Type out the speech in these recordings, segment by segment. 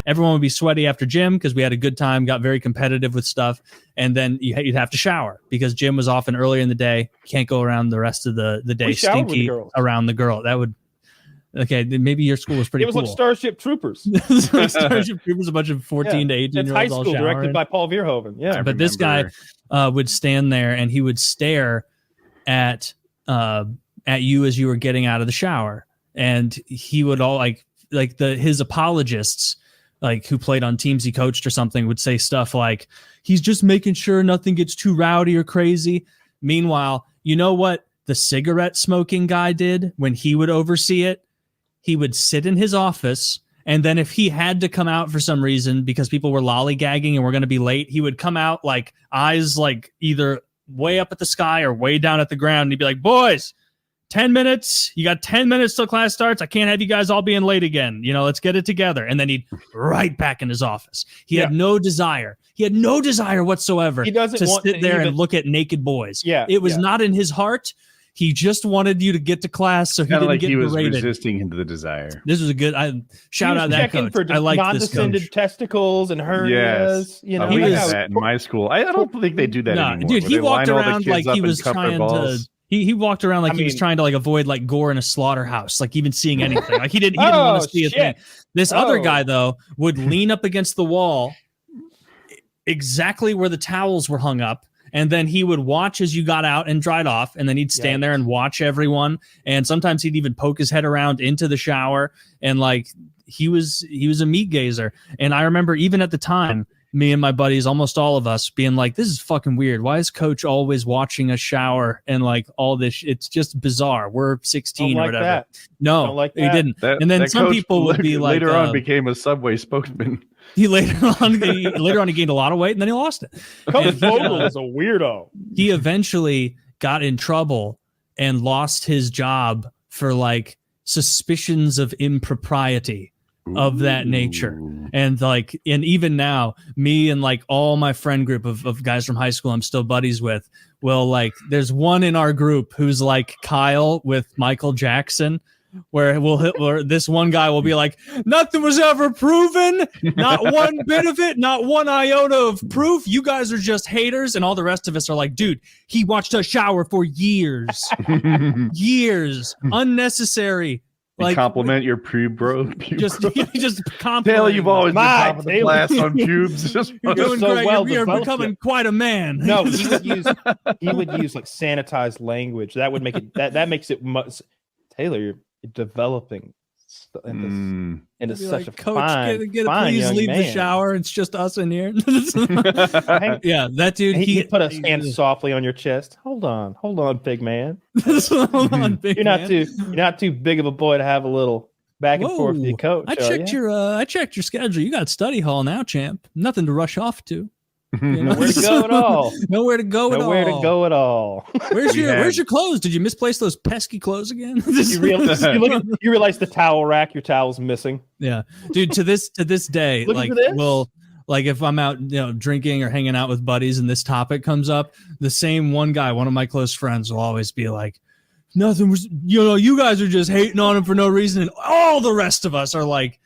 everyone would be sweaty after gym because we had a good time, got very competitive with stuff. And then you'd have to shower because gym was often earlier in the day. Can't go around the rest of the day stinky around the girl. That would, okay, maybe your school was pretty cool. It was like Starship Troopers. Starship Troopers, a bunch of 14 to 18-year-olds high school all showering. directed by Paul Verhoeven. Yeah, but this guy would stand there and he would stare at you as you were getting out of the shower. And he would all his apologists, like who played on teams he coached or something, would say stuff like, he's just making sure nothing gets too rowdy or crazy. Meanwhile, you know what the cigarette smoking guy did when he would oversee it? He would sit in his office, and then if he had to come out for some reason because people were lollygagging and were going to be late, he would come out like eyes like either way up at the sky or way down at the ground. And he'd be like, boys, 10 minutes. You got 10 minutes till class starts. I can't have you guys all being late again. Let's get it together. And then he'd right back in his office. He had no desire. He had no desire whatsoever to sit there and look at naked boys. Yeah, it was not in his heart. He just wanted you to get to class so he didn't get berated. He was resisting into the desire. This was a good shout out that coach. For I like non-descended testicles and hernias. Yes. We had that in my school. I don't think they do that anymore. Dude, he walked around like he was trying to. He walked around like he was trying to avoid gore in a slaughterhouse, even seeing anything. He didn't want to see a thing. This other guy though would lean up against the wall, exactly where the towels were hung up. And then he would watch as you got out and dried off, and then he'd stand there and watch everyone. And sometimes he'd even poke his head around into the shower, and he was a meat gazer. And I remember even at the time, me and my buddies, almost all of us, being like, "This is fucking weird. Why is Coach always watching us shower and all this? It's just bizarre. We're 16 or whatever." That. No, he didn't. And then some people would be like, later on became a Subway spokesman. He later on he gained a lot of weight and then he lost it. Coach Vogel is a weirdo. He eventually got in trouble and lost his job for suspicions of impropriety of that nature. And even now, me and all my friend group of guys from high school I'm still buddies with, there's one in our group who's like Kyle with Michael Jackson, where this one guy will be like, nothing was ever proven, not one bit of it, not one iota of proof. You guys are just haters. And all the rest of us are like, dude, he watched us shower for years, unnecessary. Compliment your pube, bro. Just compliment. Taylor, you've always been top of the class on pubes. You're doing so great. Well. You're becoming quite a man. No, he would use sanitized language. That would make it. That makes it much. Taylor, you're developing into such a Coach, fine, please young leave man. the shower. It's just us in here. Yeah, that dude. He put a hand softly on your chest. Hold on, big man. Hold on, big man. You're not too big of a boy to have a little back and forth with your coach. I checked your schedule. You got study hall now, champ. Nothing to rush off to. Nowhere to go at all. Nowhere to go at all. Where's your clothes? Did you misplace those pesky clothes again? You realize the towel rack, your towel's missing. Yeah, dude. To this day, if I'm out, drinking or hanging out with buddies, and this topic comes up, the same one guy, one of my close friends, will always be like, "Nothing was, you guys are just hating on him for no reason," and all the rest of us are like,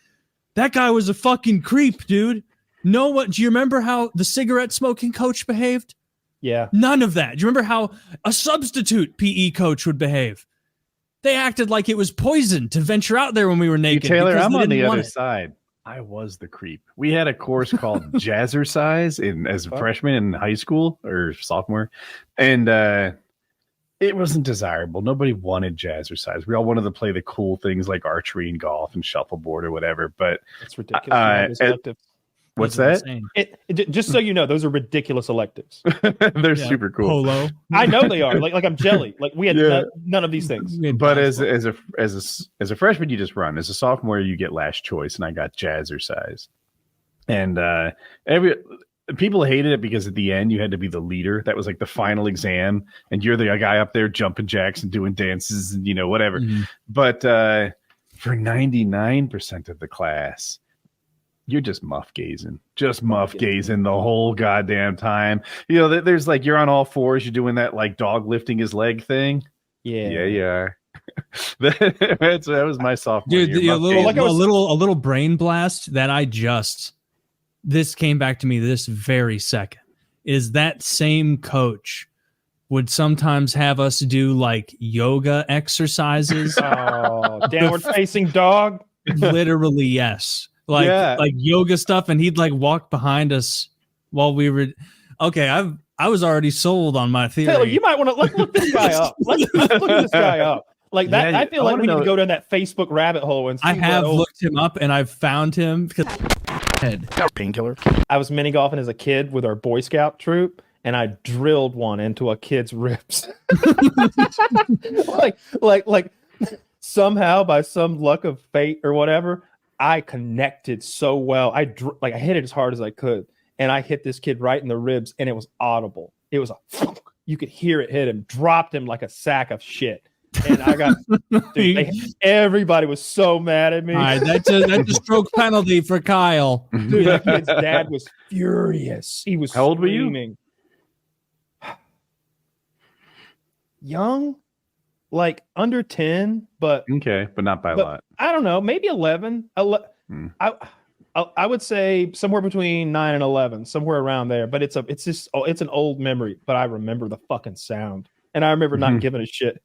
"That guy was a fucking creep, dude." Do you remember how the cigarette smoking coach behaved? Yeah. None of that. Do you remember how a substitute PE coach would behave? They acted like it was poison to venture out there when we were naked. Taylor, I'm on the other side. I was the creep. We had a course called Jazzerize as a freshman in high school or sophomore. And it wasn't desirable. Nobody wanted Jazzercise. We all wanted to play the cool things like archery and golf and shuffleboard or whatever. But it's ridiculous. What's that? Just so you know, those are ridiculous electives. They're super cool. Polo. I know they are. Like I'm jelly. Like we had none of these things. But as a freshman, you just run. As a sophomore, you get last choice, and I got Jazzercise. And people hated it because at the end you had to be the leader. That was like the final exam, and you're the guy up there jumping jacks and doing dances and whatever. Mm-hmm. But for 99% of the class, you're just muff gazing the whole goddamn time. There's you're on all fours, you're doing that dog lifting his leg thing. Yeah, you are. That was my sophomore Dude, year. a little brain blast that this came back to me this very second. Is that same coach would sometimes have us do like yoga exercises. Oh, downward facing dog. Literally, yes. Like yoga stuff, and he'd like walk behind us while we were. Okay, I was already sold on my theory. Taylor, you might want to look this guy up. Let's look this guy up. Like that, I feel like we need to go down that Facebook rabbit hole and see. I have looked him up, and I've found him because painkiller. I was mini golfing as a kid with our Boy Scout troop, and I drilled one into a kid's ribs. like somehow by some luck of fate or whatever, I connected so well. I hit it as hard as I could, and I hit this kid right in the ribs, and it was audible. It was you could hear it hit him, dropped him like a sack of shit. And I got everybody was so mad at me. All right, that's a stroke penalty for Kyle. Dude, that kid's dad was furious. He was. How old were you? Young, like under 10, but okay, but not by a lot. I don't know, maybe 11. I would say somewhere between 9 and 11, somewhere around there. But it's an old memory. But I remember the fucking sound. And I remember not giving a shit.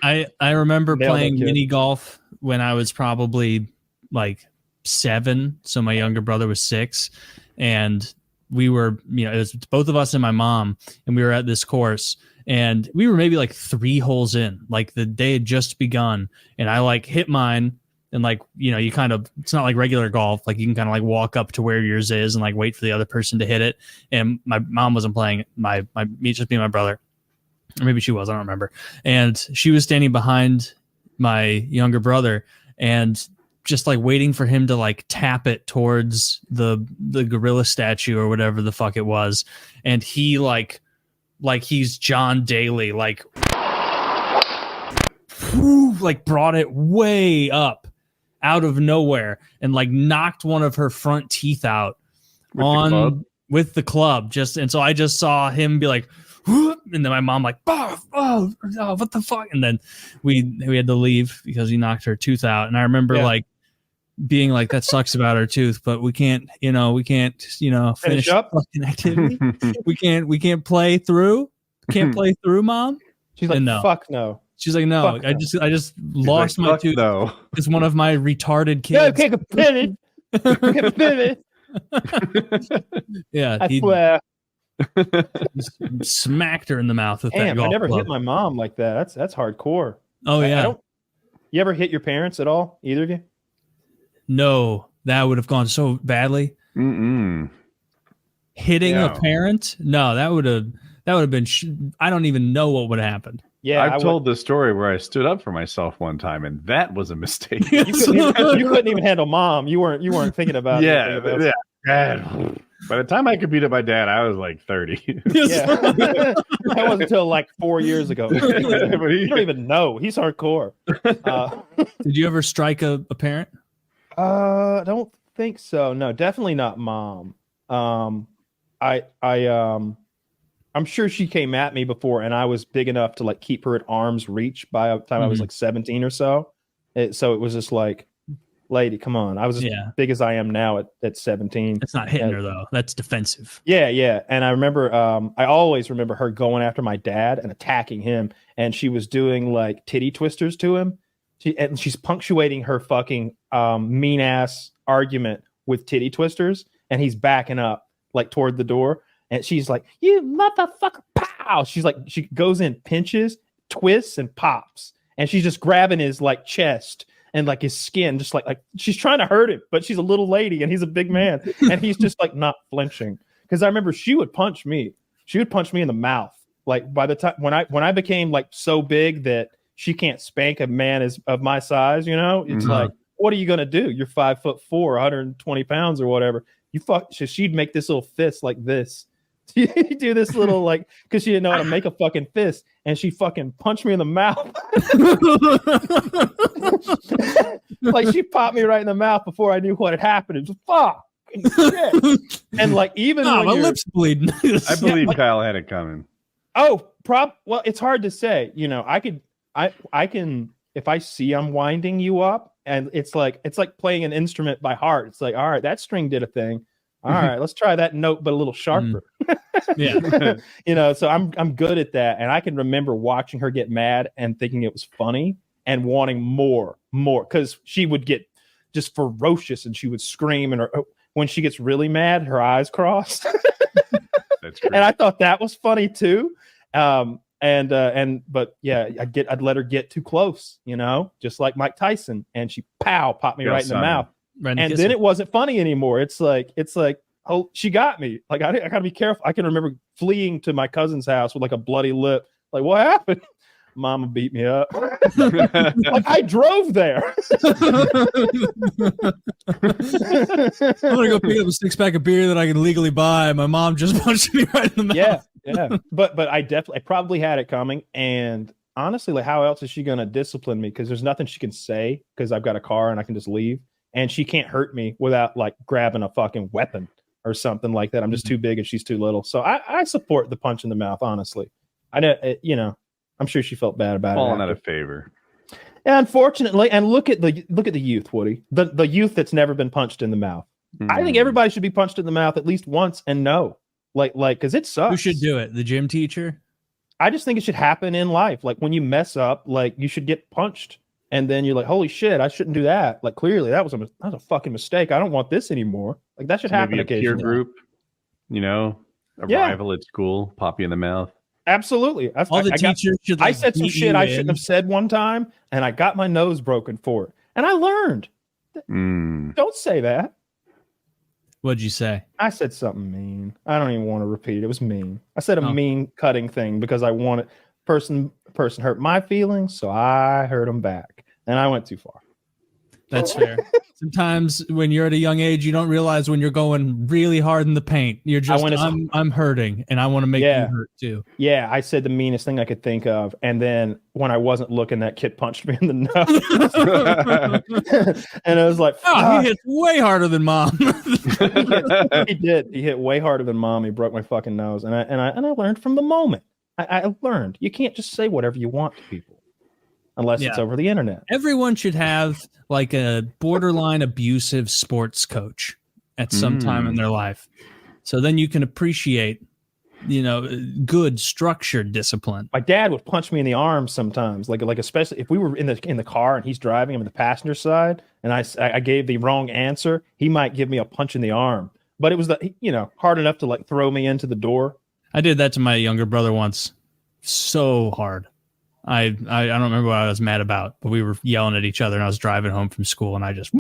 I remember playing mini golf when I was probably like 7. So my younger brother was 6. And we were, it was both of us and my mom. And we were at this course. And we were maybe like 3 holes in. Like the day had just begun. And I like hit mine. And like, you kind of, it's not like regular golf. Like you can kind of like walk up to where yours is and like wait for the other person to hit it. And my mom wasn't playing, just me and my brother, or maybe she was, I don't remember. And she was standing behind my younger brother and just like waiting for him to like tap it towards the gorilla statue or whatever the fuck it was. And he like he's John Daly, like brought it way up out of nowhere and like knocked one of her front teeth out with the club. And so I just saw him be like, and then my mom like, oh, what the fuck? And then we had to leave because he knocked her tooth out. And I remember like being like, that sucks about her tooth, but we can't finish up fucking activity. we can't play through. Can't play through, Mom. She's like, no. Fuck no. She's like, no, I just lost my tooth. No. It's one of my retarded kids. Yeah, can't pivot. Yeah, I swear. Smacked her in the mouth with that golf I never club. hit my mom like that. That's hardcore. Oh yeah. You ever hit your parents at all? Either of you? No, that would have gone so badly. Hitting a parent? No, that would have been. I don't even know what would have happened. Yeah, I've told the story where I stood up for myself one time, and that was a mistake. You couldn't even handle Mom. You weren't thinking about it. Yeah. By the time I could beat up my dad, I was like 30. Yeah, that wasn't until like 4 years ago. You don't even know. He's hardcore. Did you ever strike a parent? I don't think so. No, definitely not Mom. I'm sure she came at me before, and I was big enough to like keep her at arm's reach by the time I was like 17 or so. So it was just like, lady, come on. I was as big as I am now at 17. That's not hitting her though. That's defensive. Yeah. And I remember, I always remember her going after my dad and attacking him. And she was doing like titty twisters to him. She's punctuating her fucking mean ass argument with titty twisters. And he's backing up like toward the door. And she's like, you motherfucker, pow. She's like, she goes in, pinches, twists, and pops. And she's just grabbing his like chest and like his skin, just like she's trying to hurt him, but she's a little lady and he's a big man. And he's just like not flinching. Because I remember she would punch me. She would punch me in the mouth. Like by the time when I became like so big that she can't spank a man of my size, it's like, what are you gonna do? You're 5'4", 120 pounds or whatever. She'd make this little fist like this. You do this little like because she didn't know how to make a fucking fist, and she fucking punched me in the mouth. Like she popped me right in the mouth before I knew what had happened. It was fuck shit. And like even my lips bleeding. I believe Kyle had it coming. Oh, well, it's hard to say. You know, I can if I see I'm winding you up, and it's like playing an instrument by heart. It's like, all right, that string did a thing. All right, let's try that note, but a little sharper. Yeah. You know, so I'm good at that. And I can remember watching her get mad and thinking it was funny and wanting more, because she would get just ferocious and she would scream, and when she gets really mad, her eyes cross. That's great. And I thought that was funny too. But yeah, I'd let her get too close, you know, just like Mike Tyson, and she popped me right in the mouth. And then it wasn't funny anymore. It's like, oh, she got me. Like, I gotta be careful. I can remember fleeing to my cousin's house with like a bloody lip. Like, what happened? Mama beat me up. Like, I drove there. I'm gonna go pick up a 6-pack of beer that I can legally buy. My mom just punched me right in the mouth. Yeah. But I probably had it coming. And honestly, like, how else is she gonna discipline me? Because there's nothing she can say, because I've got a car and I can just leave. And she can't hurt me without like grabbing a fucking weapon or something like that. I'm just too big and she's too little. So I support the punch in the mouth, honestly. I know, you know, I'm sure she felt bad about it. Falling out of favor. And unfortunately, and look at the youth, Woody. The youth that's never been punched in the mouth. I think everybody should be punched in the mouth at least once and know. Like, because it sucks. Who should do it? The gym teacher? I just think it should happen in life. Like, when you mess up, like, you should get punched. And then you're like, holy shit, I shouldn't do that. Like, clearly that was a fucking mistake. I don't want this anymore. Like, that should happen occasionally. Maybe a peer group, you know, a rival at school, pop you in the mouth. Absolutely. All the teachers should. Like, I said some shit I shouldn't have said one time, and I got my nose broken for it. And I learned. Don't say that. What'd you say? I said something mean. I don't even want to repeat it. It was mean. I said a mean cutting thing because I wanted person hurt my feelings, so I hurt them back. And I went too far. That's fair. Sometimes when you're at a young age, you don't realize when you're going really hard in the paint. You're just, I'm hurting, and I want to make you hurt too. Yeah, I said the meanest thing I could think of. And then when I wasn't looking, that kid punched me in the nose. And I was like, oh, he hit way harder than mom. He did. He hit way harder than mom. He broke my fucking nose. And I learned from the moment. I learned you can't just say whatever you want to people. Unless it's over the internet. Everyone should have like a borderline abusive sports coach at some time in their life. So then you can appreciate, you know, good structured discipline. My dad would punch me in the arm sometimes, like especially if we were in the car and he's driving, I'm in the passenger side, and I gave the wrong answer, he might give me a punch in the arm. But it was hard enough to like throw me into the door. I did that to my younger brother once. So hard. I don't remember what I was mad about, but we were yelling at each other, and I was driving home from school, and I just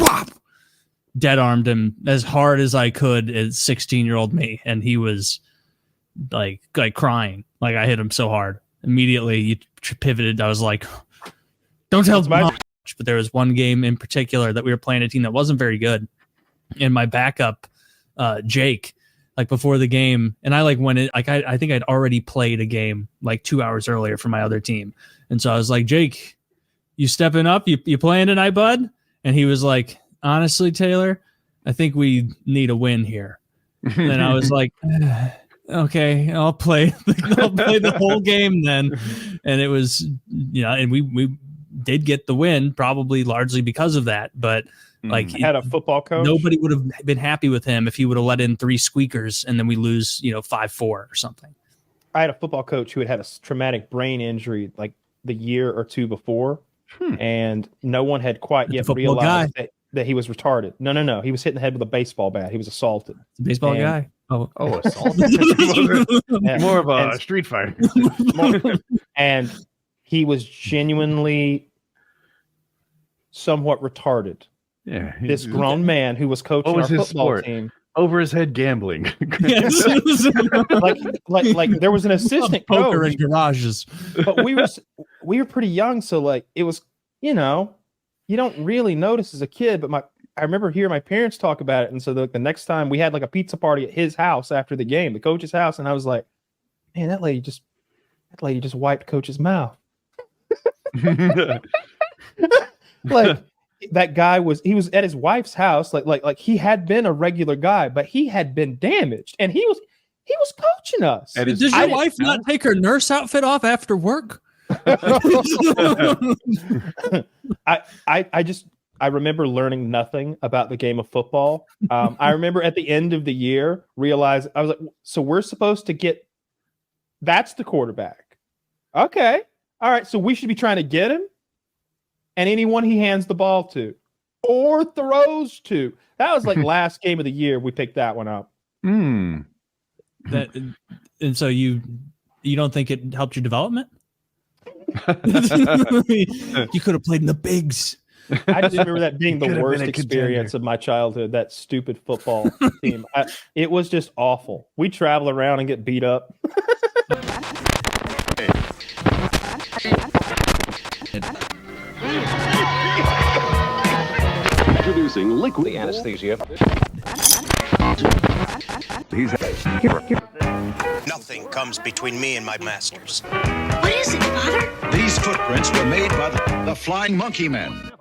dead armed him as hard as I could as 16-year-old me, and he was like crying. Like, I hit him so hard. Immediately, you pivoted. I was like, "Don't tell me." But there was one game in particular that we were playing a team that wasn't very good, and my backup, Jake, like before the game, and I like went in, like I think I'd already played a game like 2 hours earlier for my other team. And so I was like, Jake, you stepping up? You playing tonight, bud? And he was like, honestly, Taylor, I think we need a win here. And I was like, okay, I'll play the whole game then. And it was, and we did get the win, probably largely because of that. But like, had a football coach. Nobody would have been happy with him if he would have let in 3 squeakers and then we lose, 5-4 or something. I had a football coach who had a traumatic brain injury like the year or two before, and no one had quite yet realized that he was retarded. No. He was hit in the head with a baseball bat. He was assaulted. Baseball guy. Oh, assaulted. More of a street fighter. And he was genuinely somewhat retarded. Yeah, this grown man who was coaching our football team. Over his head gambling. like there was an assistant poker coach in garages. But we were pretty young, so like it was, you don't really notice as a kid. But I remember hearing my parents talk about it, and so the next time we had like a pizza party at his house after the game, the coach's house, and I was like, man, that lady just wiped coach's mouth. Like, that guy he was at his wife's house, like he had been a regular guy, but he had been damaged, and he He was coaching us. Does your wife not take her nurse outfit off after work? I remember learning nothing about the game of football. I remember at the end of the year realized I was like, so we're supposed to get that's the quarterback. Okay. All right. So we should be trying to get him and anyone he hands the ball to or throws to. That was like last game of the year. We picked that one up. Hmm. And so you don't think it helped your development? You could have played in the bigs. I just remember that being the worst experience of my childhood, that stupid football team. It was just awful. We travel around and get beat up. Introducing liquid anesthesia. Nothing comes between me and my masters. What is it, Father? These footprints were made by the Flying Monkey Men.